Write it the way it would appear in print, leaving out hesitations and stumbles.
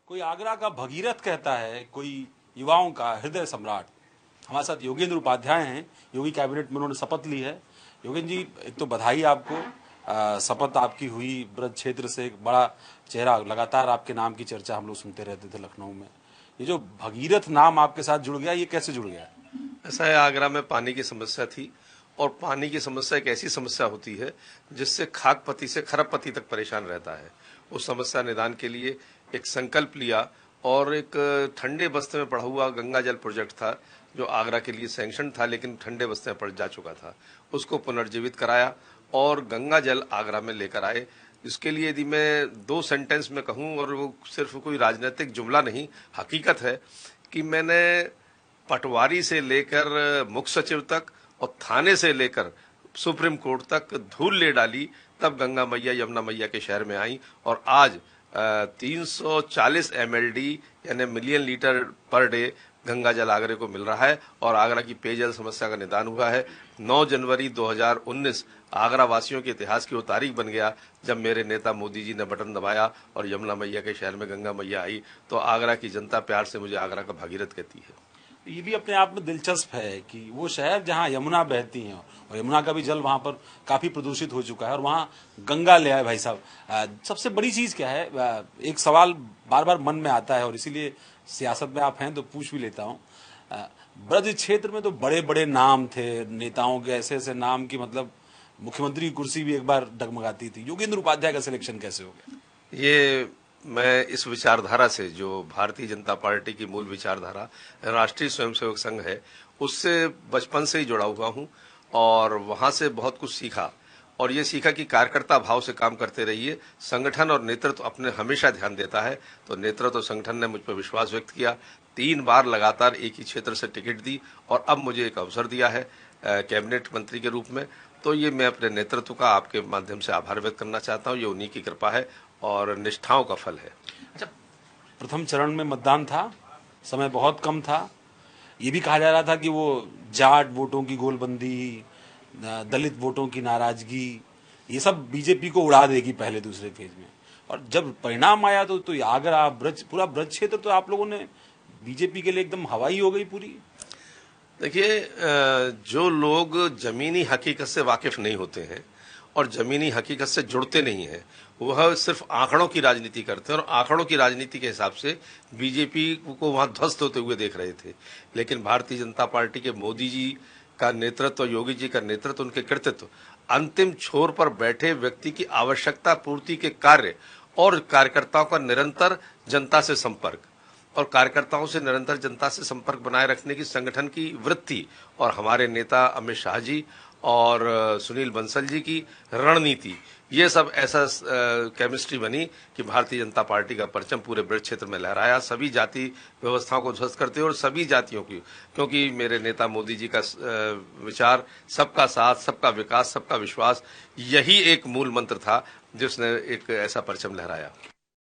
कोई आगरा का भगीरथ कहता है, कोई युवाओं का हृदय सम्राट। हमारे साथ योगेंद्र उपाध्याय हैं। योगी कैबिनेट में उन्होंने शपथ ली है। योगेंद्र जी, एक तो बधाई आपको, शपथ आपकी हुई। ब्रज क्षेत्र से एक बड़ा चेहरा, लगातार आपके नाम की चर्चा हम लोग सुनते रहते थे लखनऊ में। ये जो भगीरथ नाम आपके साथ जुड़ गया, ये कैसे जुड़ गया? ऐसा है, आगरा में पानी की समस्या थी और पानी की समस्या एक ऐसी समस्या होती है जिससे खाकपति से खरबपति तक परेशान रहता है। उस समस्या निदान के लिए एक संकल्प लिया और एक ठंडे बस्ते में पड़ा हुआ गंगा जल प्रोजेक्ट था जो आगरा के लिए सैंक्शन था लेकिन ठंडे बस्ते में पड़ जा चुका था। उसको पुनर्जीवित कराया और गंगा जल आगरा में लेकर आए। इसके लिए यदि मैं 2 सेंटेंस में कहूं, और वो सिर्फ कोई राजनीतिक जुमला नहीं, हकीकत है कि मैंने पटवारी से लेकर मुख्य सचिव तक और थाने से लेकर सुप्रीम कोर्ट तक धूल ले डाली, तब गंगा मैया यमुना मैया के शहर में आई। और आज 340 MLD यानी million litre per day Ganga जल आगरे को मिल रहा है और आगरा की पेयजल समस्या का निदान हुआ है। 9 जनवरी 2019 आगरा वासियों के इतिहास की वो तारीख बन गया जब मेरे नेता मोदी जी ने बटन दबाया और यमुना मैया के शहर में गंगा मैया आई। तो आगरा की जनता प्यार से मुझे आगरा का भागीरथ कहती है। ये भी अपने आप में दिलचस्प है कि वो शहर जहाँ यमुना बहती है और यमुना का भी जल वहाँ पर काफी प्रदूषित हो चुका है और वहाँ गंगा ले आए। भाई साहब, सबसे बड़ी चीज क्या है? एक सवाल बार बार मन में आता है और इसीलिए सियासत में आप हैं तो पूछ भी लेता हूँ। ब्रज क्षेत्र में तो बड़े बड़े नाम थे, नेताओं के ऐसे ऐसे नाम की, मतलब मुख्यमंत्री की कुर्सी भी एक बार डगमगाती थी। योगेंद्र उपाध्याय का सिलेक्शन कैसे हो गया? ये मैं इस विचारधारा से, जो भारतीय जनता पार्टी की मूल विचारधारा राष्ट्रीय स्वयंसेवक संघ है, उससे बचपन से ही जुड़ा हुआ हूं और वहां से बहुत कुछ सीखा। और ये सीखा कि कार्यकर्ता भाव से काम करते रहिए। संगठन और नेतृत्व अपने हमेशा ध्यान देता है, तो नेतृत्व और संगठन ने मुझ पर विश्वास व्यक्त किया। 3 बार लगातार एक ही क्षेत्र से टिकट दी और अब मुझे एक अवसर दिया है कैबिनेट मंत्री के रूप में। तो ये मैं अपने नेतृत्व का आपके माध्यम से आभार व्यक्त करना चाहता हूँ। ये उन्हीं की कृपा है और निष्ठाओं का फल है। अच्छा, प्रथम चरण में मतदान था, समय बहुत कम था। ये भी कहा जा रहा था कि वो जाट वोटों की गोलबंदी, दलित वोटों की नाराजगी, ये सब बीजेपी को उड़ा देगी पहले दूसरे फेज में। और जब परिणाम आया तो ये आगरा पूरा ब्रज क्षेत्र तो आप लोगों ने बीजेपी के लिए एकदम हवाई हो गई पूरी। देखिए, जो लोग जमीनी हकीकत से वाकिफ नहीं होते हैं और जमीनी हकीकत से जुड़ते नहीं हैं, वह सिर्फ आंकड़ों की राजनीति करते हैं और आंकड़ों की राजनीति के हिसाब से बीजेपी को वहां ध्वस्त होते हुए देख रहे थे। लेकिन भारतीय जनता पार्टी के मोदी जी का नेतृत्व, योगी जी का नेतृत्व, उनके कृतित्व, अंतिम छोर पर बैठे व्यक्ति की आवश्यकता पूर्ति के कार्य और कार्यकर्ताओं का निरंतर जनता से संपर्क और कार्यकर्ताओं से निरंतर जनता से संपर्क बनाए रखने की संगठन की वृत्ति और हमारे नेता अमित शाह जी और सुनील बंसल जी की रणनीति, ये सब ऐसा केमिस्ट्री बनी कि भारतीय जनता पार्टी का परचम पूरे ब्रज क्षेत्र में लहराया। सभी जाति व्यवस्थाओं को ध्वस्त करते और सभी जातियों की, क्योंकि मेरे नेता मोदी जी का विचार सबका साथ, सबका विकास, सबका विश्वास, यही एक मूल मंत्र था जिसने एक ऐसा परचम लहराया।